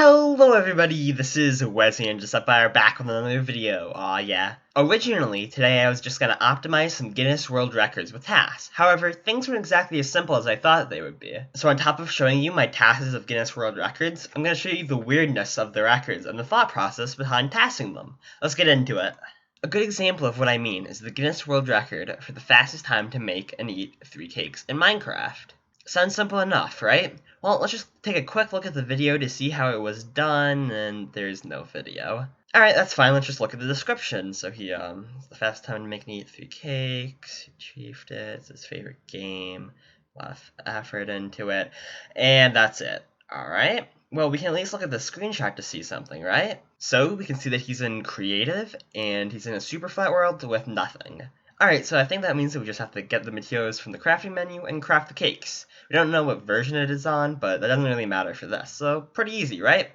Hello everybody, this is Wesley and Sapphire back with another video. Yeah. Originally, today I was just gonna optimize some Guinness World Records with TAS. However, things weren't exactly as simple as I thought they would be. So on top of showing you my TASes of Guinness World Records, I'm gonna show you the weirdness of the records and the thought process behind TASing them. Let's get into it. A good example of what I mean is the Guinness World Record for the fastest time to make and eat 3 cakes in Minecraft. Sounds simple enough, right? Well, let's just take a quick look at the video to see how it was done, and there's no video. Alright, that's fine, let's just look at the description. So he, the fastest time to make and eat 3 cakes, he achieved it, it's his favorite game, a lot of effort into it, and that's it. Alright, well, we can at least look at the screenshot to see something, right? So, we can see that he's in creative, and he's in a super flat world with nothing. Alright, so I think that means that we just have to get the materials from the crafting menu and craft the cakes. We don't know what version it is on, but that doesn't really matter for this, so pretty easy, right?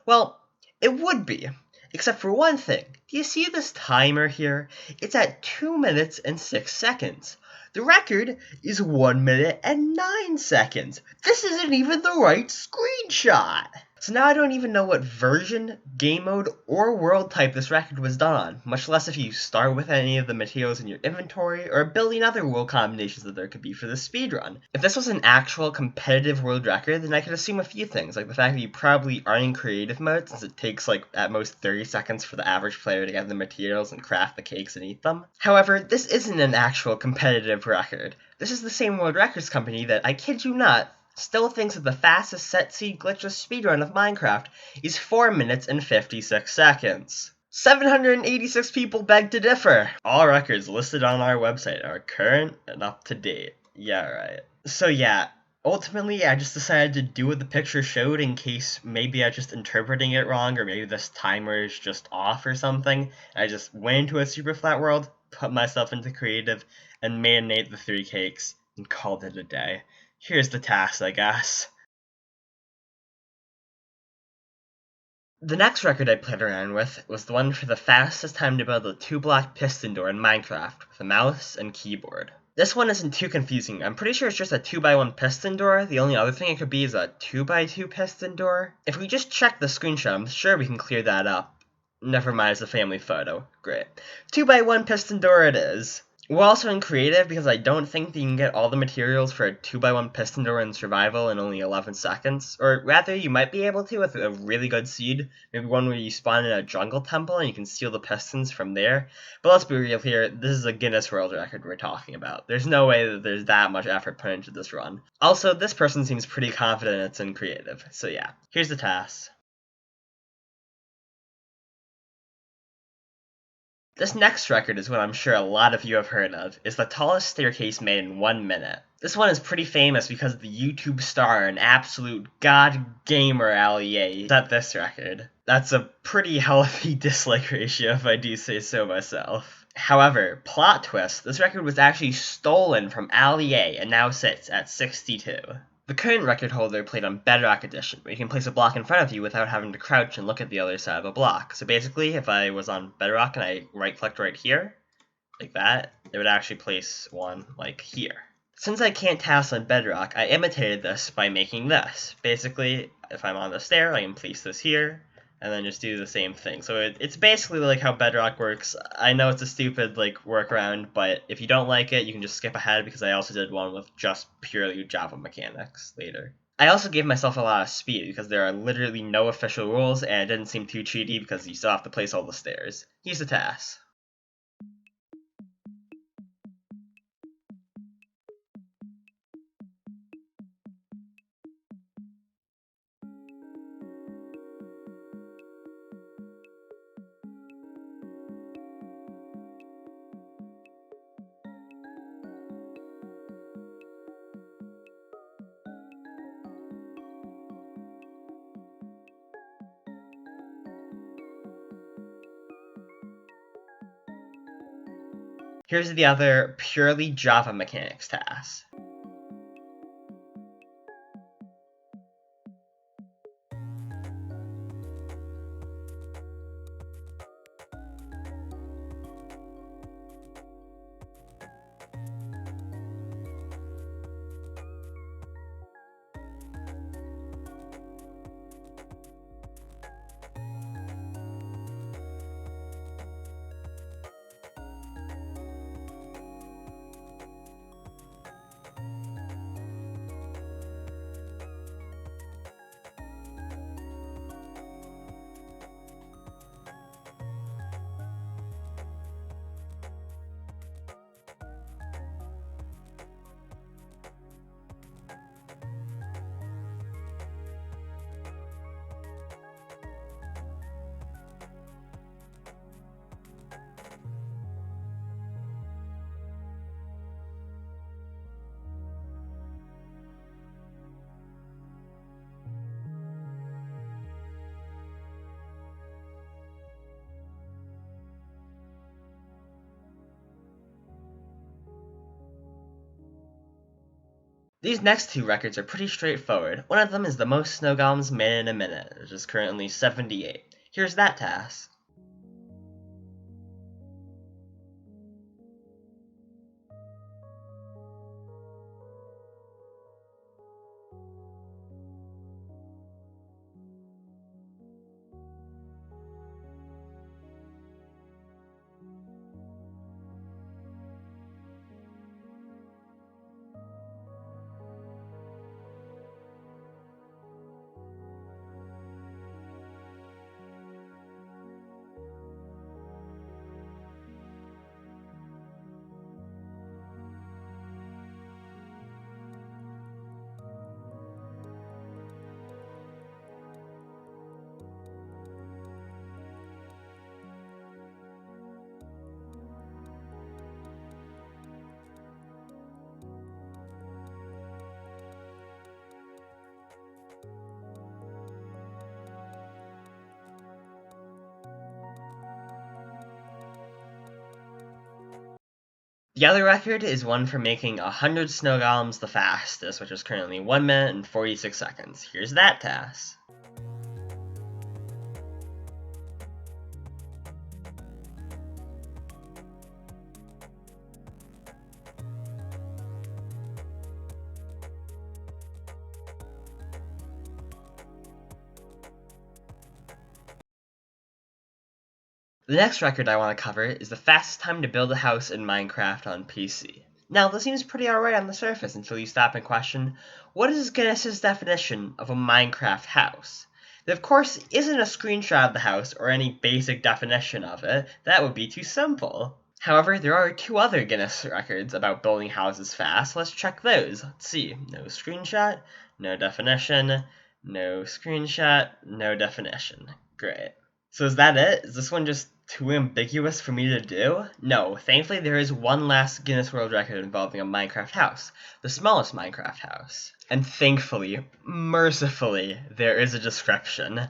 Well, it would be, except for one thing. Do you see this timer here? It's at 2 minutes and 6 seconds. The record is 1 minute and 9 seconds. This isn't even the right screenshot. So now I don't even know what version, game mode, or world type this record was done on, much less if you start with any of the materials in your inventory, or a billion other world combinations that there could be for this speedrun. If this was an actual competitive world record, then I could assume a few things, like the fact that you probably aren't in creative mode, since it takes like at most 30 seconds for the average player to get the materials and craft the cakes and eat them. However, this isn't an actual competitive record. This is the same world records company that, I kid you not, still thinks that the fastest set seed glitchless speedrun of Minecraft is 4 minutes and 56 seconds. 786 people beg to differ. All records listed on our website are current and up to date. Yeah, right. So yeah, ultimately I just decided to do what the picture showed in case maybe I'm just interpreting it wrong, or maybe this timer is just off or something. I just went into a super flat world, put myself into creative, and made and ate the 3 cakes, and called it a day. Here's the TAS, I guess. The next record I played around with was the one for the fastest time to build a 2-block piston door in Minecraft with a mouse and keyboard. This one isn't too confusing. I'm pretty sure it's just a 2x1 piston door. The only other thing it could be is a 2x2 piston door. If we just check the screenshot, I'm sure we can clear that up. Never mind, it's a family photo. Great. 2x1 piston door it is. We're also in creative because I don't think that you can get all the materials for a 2x1 piston door in survival in only 11 seconds. Or rather, you might be able to with a really good seed. Maybe one where you spawn in a jungle temple and you can steal the pistons from there. But let's be real here, this is a Guinness World Record we're talking about. There's no way that there's that much effort put into this run. Also, this person seems pretty confident it's in creative. So yeah, here's the task. This next record is one I'm sure a lot of you have heard of. It's the tallest staircase made in 1 minute. This one is pretty famous because the YouTube star and absolute god gamer Ali set this record. That's a pretty healthy dislike ratio if I do say so myself. However, plot twist, this record was actually stolen from Ali and now sits at 62. The current record holder played on Bedrock edition, where you can place a block in front of you without having to crouch and look at the other side of a block. So basically, if I was on Bedrock and I right-clicked right here, like that, it would actually place one, like, here. Since I can't TAS on Bedrock, I imitated this by making this. Basically, if I'm on the stair, I can place this here, and then just do the same thing. So it's basically like how Bedrock works. I know it's a stupid workaround, but if you don't like it, you can just skip ahead because I also did one with just purely Java mechanics later. I also gave myself a lot of speed because there are literally no official rules, and it didn't seem too cheaty because you still have to place all the stairs. Here's the task. Here's the other purely Java mechanics task. These next two records are pretty straightforward. One of them is the most snow golems made in a minute, which is currently 78. Here's that task. The other record is one for making 100 snow golems the fastest, which is currently 1 minute and 46 seconds. Here's that task. The next record I want to cover is the fastest time to build a house in Minecraft on PC. Now, this seems pretty alright on the surface until you stop and question, what is Guinness's definition of a Minecraft house? There, of course, isn't a screenshot of the house or any basic definition of it. That would be too simple. However, there are two other Guinness records about building houses fast. Let's check those. Let's see. No screenshot, no definition, no screenshot, no definition. Great. So is that it? Is this one just too ambiguous for me to do? No, thankfully there is one last Guinness World Record involving a Minecraft house, the smallest Minecraft house. And thankfully, mercifully, there is a description,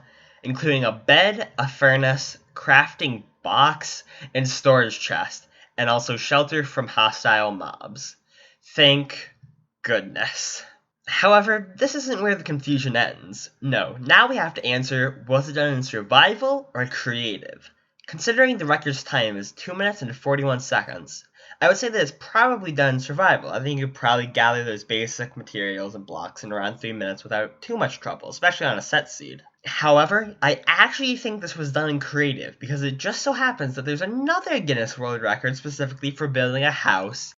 including a bed, a furnace, crafting box, and storage chest, and also shelter from hostile mobs. Thank goodness. However, this isn't where the confusion ends. No, now we have to answer, was it done in survival or creative? Considering the record's time is 2 minutes and 41 seconds, I would say that it's probably done in survival. I think you could probably gather those basic materials and blocks in around 3 minutes without too much trouble, especially on a set seed. However, I actually think this was done in creative, because it just so happens that there's another Guinness World Record specifically for building a house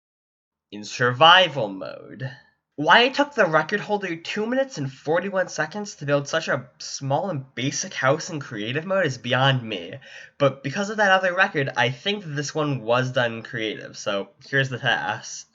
in survival mode. Why it took the record holder 2 minutes and 41 seconds to build such a small and basic house in creative mode is beyond me, but because of that other record, I think that this one was done in creative, so here's the task.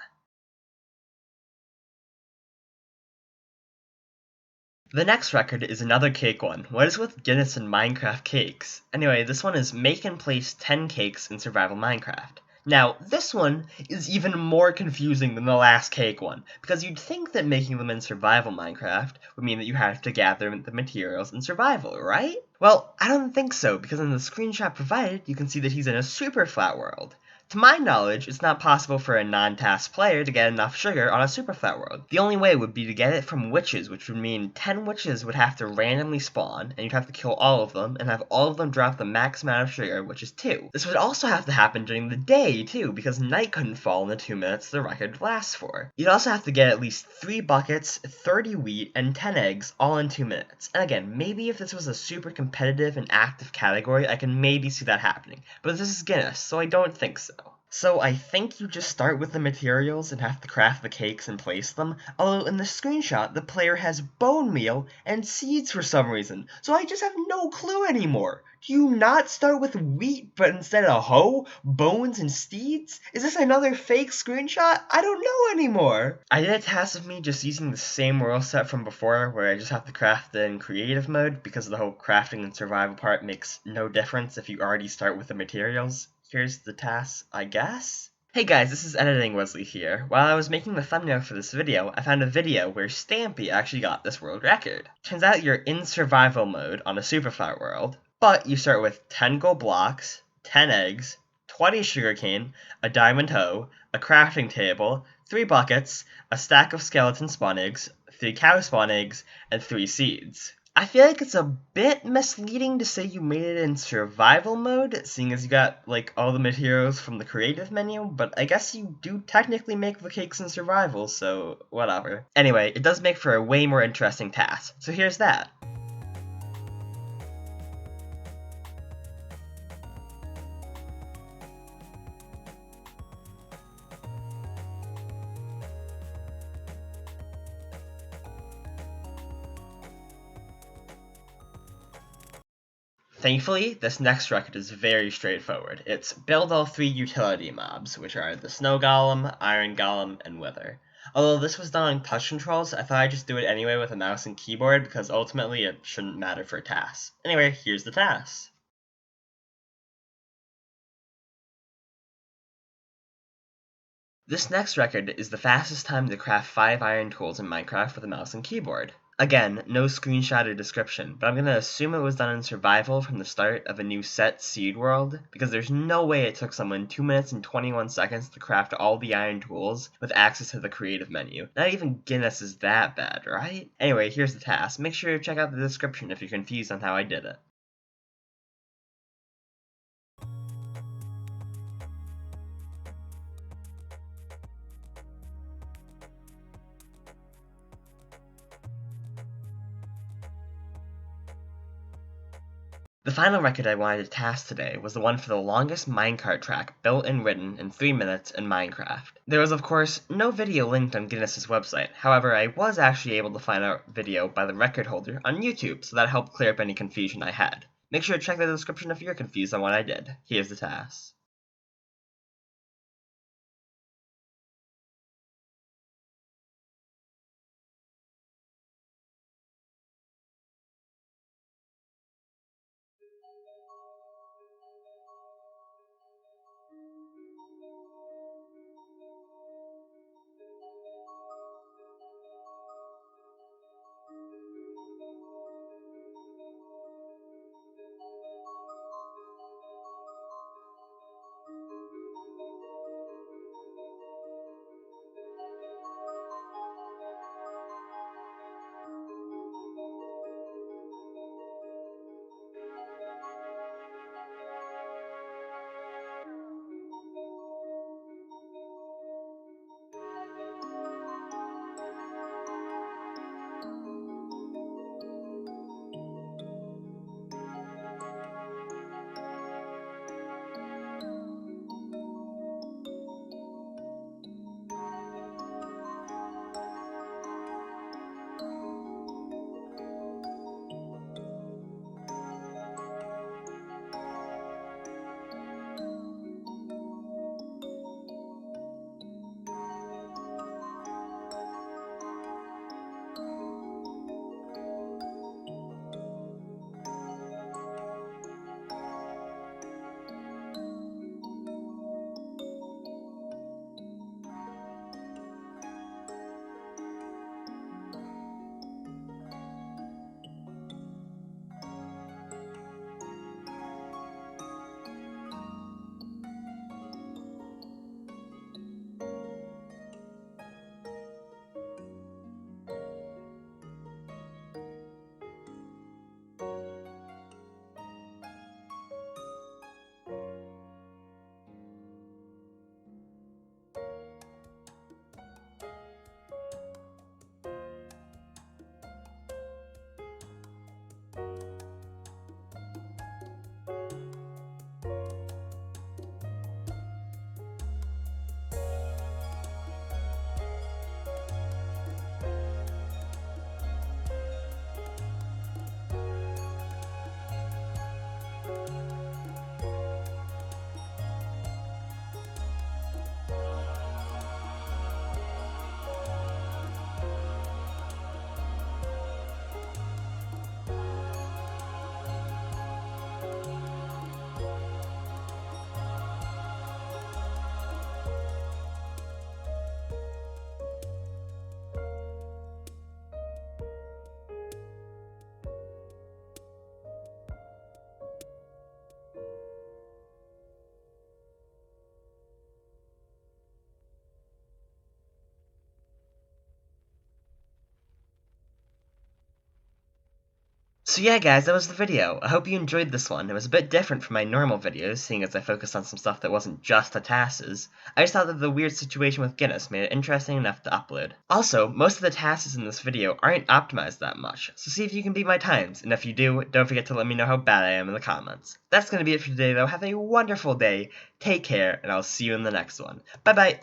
The next record is another cake one. What is with Guinness and Minecraft cakes? Anyway, this one is make and place 10 cakes in survival Minecraft. Now, this one is even more confusing than the last cake one, because you'd think that making them in survival Minecraft would mean that you have to gather the materials in survival, right? Well, I don't think so, because in the screenshot provided, you can see that he's in a super flat world. To my knowledge, it's not possible for a non-TAS player to get enough sugar on a super flat world. The only way would be to get it from witches, which would mean 10 witches would have to randomly spawn, and you'd have to kill all of them, and have all of them drop the max amount of sugar, which is 2. This would also have to happen during the day, too, because night couldn't fall in the 2 minutes the record lasts for. You'd also have to get at least 3 buckets, 30 wheat, and 10 eggs, all in 2 minutes. And again, maybe if this was a super competitive and active category, I can maybe see that happening. But this is Guinness, so I don't think so. So I think you just start with the materials and have to craft the cakes and place them, although in the screenshot the player has bone meal and seeds for some reason, so I just have no clue anymore. Do you not start with wheat but instead of hoe, bones, and seeds? Is this another fake screenshot? I don't know anymore. I did a task of me just using the same rule set from before where I just have to craft it in creative mode because the whole crafting and survival part makes no difference if you already start with the materials. Here's the task, I guess? Hey guys, this is Editing Wesley here. While I was making the thumbnail for this video, I found a video where Stampy actually got this world record. Turns out you're in survival mode on a super flat world, but you start with 10 gold blocks, 10 eggs, 20 sugarcane, a diamond hoe, a crafting table, 3 buckets, a stack of skeleton spawn eggs, 3 cow spawn eggs, and 3 seeds. I feel like it's a bit misleading to say you made it in survival mode, seeing as you got, like, all the materials from the creative menu, but I guess you do technically make the cakes in survival, so whatever. Anyway, it does make for a way more interesting task, so here's that. Thankfully, this next record is very straightforward. It's build all 3 utility mobs, which are the Snow Golem, Iron Golem, and Wither. Although this was done on touch controls, I thought I'd just do it anyway with a mouse and keyboard because ultimately it shouldn't matter for a TAS. Anyway, here's the TAS. This next record is the fastest time to craft 5 iron tools in Minecraft with a mouse and keyboard. Again, no screenshot or description, but I'm gonna assume it was done in survival from the start of a new set seed world, because there's no way it took someone 2 minutes and 21 seconds to craft all the iron tools with access to the creative menu. Not even Guinness is that bad, right? Anyway, here's the task. Make sure to check out the description if you're confused on how I did it. The final record I wanted to task today was the one for the longest minecart track built and written in 3 minutes in Minecraft. There was of course no video linked on Guinness's website, however I was actually able to find a video by the record holder on YouTube, so that helped clear up any confusion I had. Make sure to check the description if you're confused on what I did. Here's the task. So yeah guys, that was the video. I hope you enjoyed this one. It was a bit different from my normal videos, seeing as I focused on some stuff that wasn't just the TASes. I just thought that the weird situation with Guinness made it interesting enough to upload. Also, most of the TASes in this video aren't optimized that much, so see if you can beat my times, and if you do, don't forget to let me know how bad I am in the comments. That's gonna be it for today though. Have a wonderful day, take care, and I'll see you in the next one. Bye bye!